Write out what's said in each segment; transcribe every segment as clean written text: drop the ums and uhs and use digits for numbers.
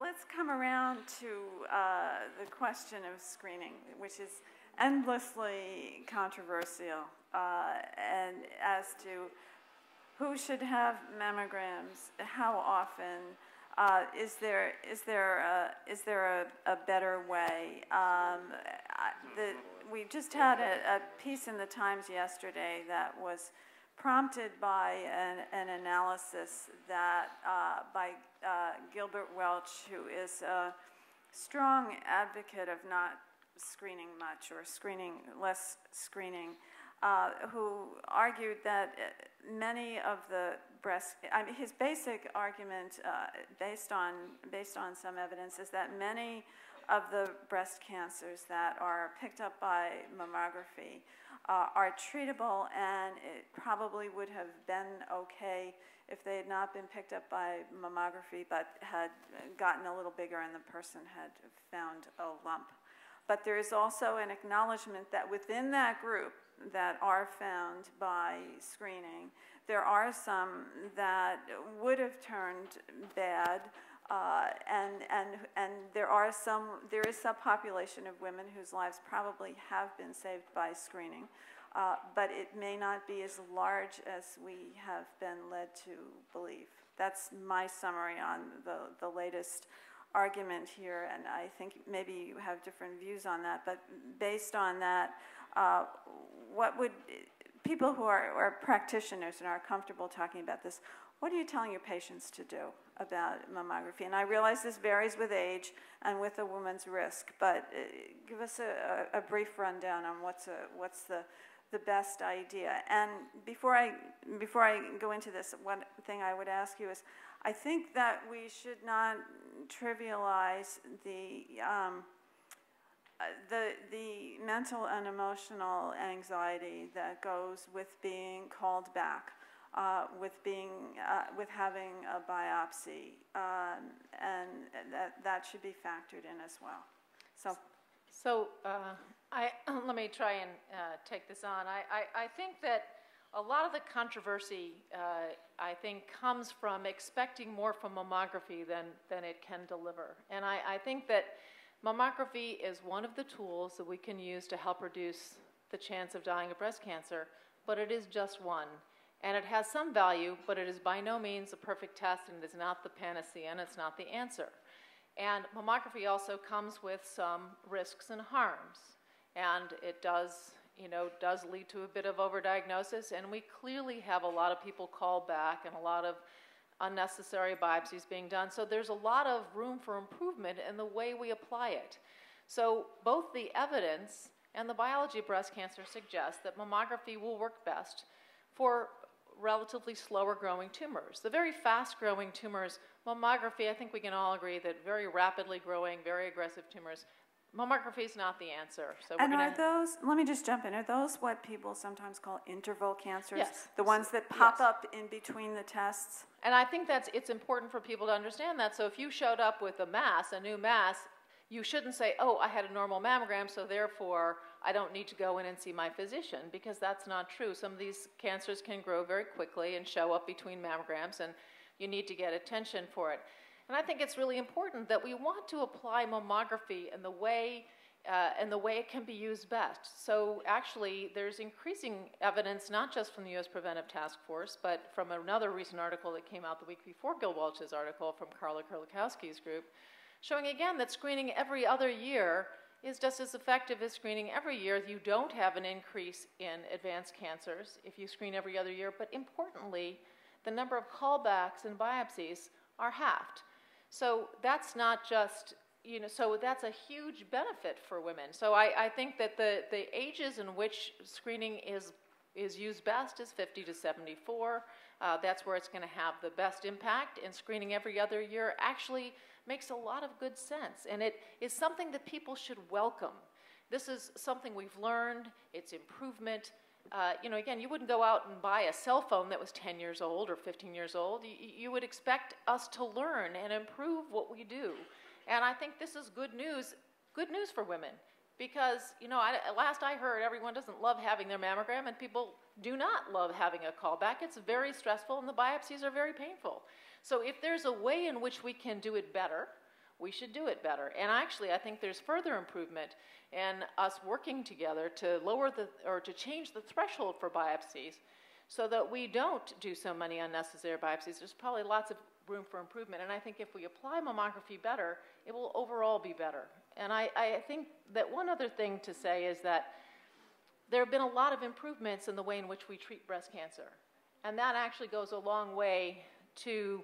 let's come around to the question of screening, which is endlessly controversial, and as to who should have mammograms, how often, is there a better way? We just had a piece in the Times yesterday that was prompted by an analysis that by Gilbert Welch, who is a strong advocate of not screening much or less screening, who argued that many of the his basic argument, based on some evidence, is that many of the breast cancers that are picked up by mammography are treatable, and it probably would have been okay if they had not been picked up by mammography but had gotten a little bigger and the person had found a lump. But there is also an acknowledgement that within that group that are found by screening, there are some that would have turned bad, and there is some population of women whose lives probably have been saved by screening, but it may not be as large as we have been led to believe. That's my summary on the latest argument here, and I think maybe you have different views on that, but based on that, what would people who are practitioners and are comfortable talking about this, what are you telling your patients to do about mammography? And I realize this varies with age and with a woman's risk, but give us a brief rundown on what's the best idea. And before I go into this, one thing I would ask you is, I think that we should not trivialize the mental and emotional anxiety that goes with being called back, with having a biopsy, and that should be factored in as well. So let me try and take this on. I think that a lot of the controversy, I think, comes from expecting more from mammography than it can deliver. And I think that mammography is one of the tools that we can use to help reduce the chance of dying of breast cancer, but it is just one. And it has some value, but it is by no means a perfect test, and it is not the panacea, and it's not the answer. And mammography also comes with some risks and harms. And it does lead to a bit of overdiagnosis, and we clearly have a lot of people called back and a lot of unnecessary biopsies being done. So there's a lot of room for improvement in the way we apply it. So both the evidence and the biology of breast cancer suggest that mammography will work best for relatively slower growing tumors. The very fast growing tumors, mammography, I think we can all agree that very rapidly growing, very aggressive tumors, mammography is not the answer. So and are those, let me just jump in, are those what people sometimes call interval cancers? Yes. The ones that pop up in between the tests? And I think it's important for people to understand that. So if you showed up with a new mass, you shouldn't say, oh, I had a normal mammogram, so therefore I don't need to go in and see my physician, because that's not true. Some of these cancers can grow very quickly and show up between mammograms, and you need to get attention for it. And I think it's really important that we want to apply mammography in the way it can be used best. So actually, there's increasing evidence, not just from the U.S. Preventive Task Force, but from another recent article that came out the week before Gil Welch's article from Carla Kurlikowski's group, showing again that screening every other year is just as effective as screening every year. You don't have an increase in advanced cancers if you screen every other year, but importantly, the number of callbacks and biopsies are halved. So that's not just, so that's a huge benefit for women. So I think that the ages in which screening is used best is 50 to 74. That's where it's going to have the best impact, and screening every other year actually makes a lot of good sense, and it is something that people should welcome. This is something we've learned, it's improvement. Again, you wouldn't go out and buy a cell phone that was 10 years old or 15 years old. You would expect us to learn and improve what we do. And I think this is good news for women, because, last I heard, everyone doesn't love having their mammogram, and people do not love having a callback. It's very stressful, and the biopsies are very painful. So if there's a way in which we can do it better, we should do it better. And actually, I think there's further improvement in us working together to lower or to change the threshold for biopsies so that we don't do so many unnecessary biopsies. There's probably lots of room for improvement. And I think if we apply mammography better, it will overall be better. And I think that one other thing to say is that there have been a lot of improvements in the way in which we treat breast cancer. And that actually goes a long way to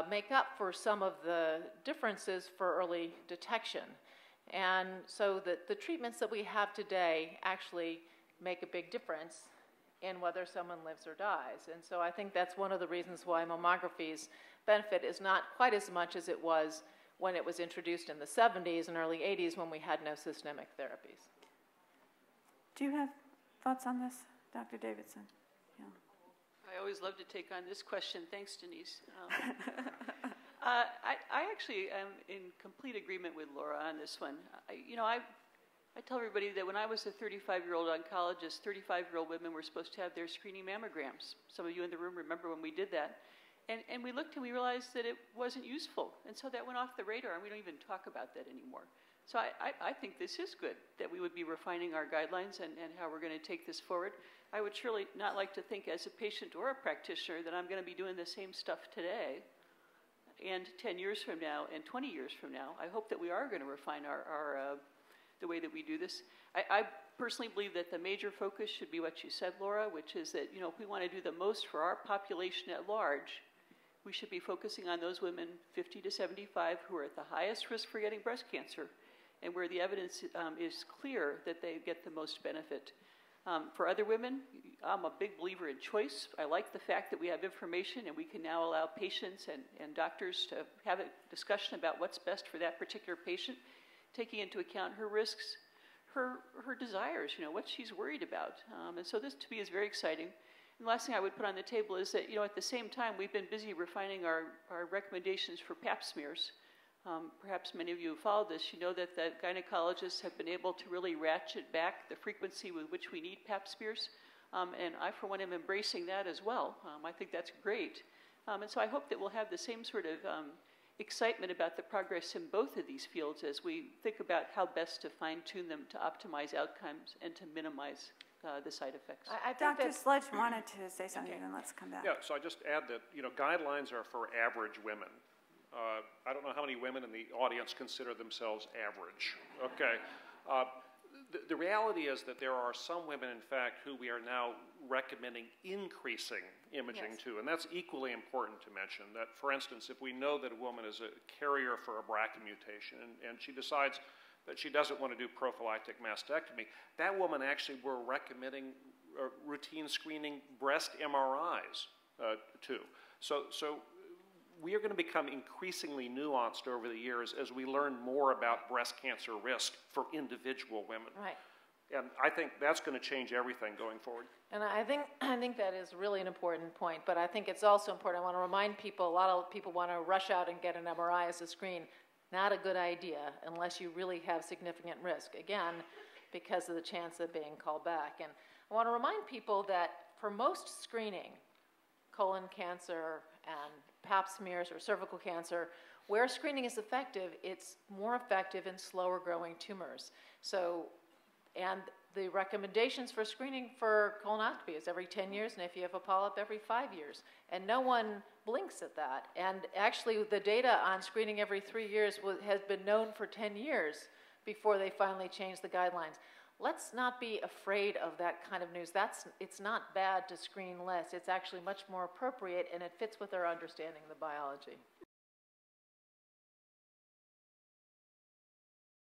make up for some of the differences for early detection. And so the treatments that we have today actually make a big difference in whether someone lives or dies. And so I think that's one of the reasons why mammography's benefit is not quite as much as it was when it was introduced in the 70s and early 80s when we had no systemic therapies. Do you have thoughts on this, Dr. Davidson? Yeah. I always love to take on this question. Thanks, Denise. I actually am in complete agreement with Laura on this one. I tell everybody that when I was a 35-year-old oncologist, 35-year-old women were supposed to have their screening mammograms. Some of you in the room remember when we did that. And we looked and we realized that it wasn't useful. And so that went off the radar, and we don't even talk about that anymore. So I think this is good, that we would be refining our guidelines and how we're going to take this forward. I would surely not like to think as a patient or a practitioner that I'm going to be doing the same stuff today and 10 years from now and 20 years from now. I hope that we are going to refine the way that we do this. I personally believe that the major focus should be what you said, Laura, which is that, if we want to do the most for our population at large, we should be focusing on those women 50 to 75 who are at the highest risk for getting breast cancer and where the evidence is clear that they get the most benefit. For other women, I'm a big believer in choice. I like the fact that we have information and we can now allow patients and doctors to have a discussion about what's best for that particular patient, taking into account her risks, her desires, what she's worried about. And so this to me is very exciting. And the last thing I would put on the table is that, at the same time, we've been busy refining our recommendations for pap smears. Perhaps many of you have followed this. You know that the gynecologists have been able to really ratchet back the frequency with which we need pap smears. And I, for one, am embracing that as well. I think that's great. And so I hope that we'll have the same sort of excitement about the progress in both of these fields as we think about how best to fine-tune them to optimize outcomes and to minimize the side effects. Dr. Sledge wanted to say something, then let's come back. Yeah, so I just add that, guidelines are for average women. I don't know how many women in the audience consider themselves average. Okay. The reality is that there are some women, in fact, who we are now recommending increasing imaging to, and that's equally important to mention. That, for instance, if we know that a woman is a carrier for a BRCA mutation and she decides that she doesn't want to do prophylactic mastectomy, that woman actually we're recommending routine screening breast MRIs to. So we are going to become increasingly nuanced over the years as we learn more about breast cancer risk for individual women. Right. And I think that's going to change everything going forward. And I think that is really an important point, but I think it's also important. I want to remind people, a lot of people want to rush out and get an MRI as a screen. Not a good idea unless you really have significant risk, again, because of the chance of being called back. And I want to remind people that for most screening, colon cancer and pap smears or cervical cancer, where screening is effective, it's more effective in slower growing tumors. So, and the recommendations for screening for colonoscopy is every 10 years, and if you have a polyp, every 5 years. And no one blinks at that. And actually, the data on screening every 3 years has been known for 10 years before they finally changed the guidelines. Let's not be afraid of that kind of news. It's not bad to screen less. It's actually much more appropriate, and it fits with our understanding of the biology.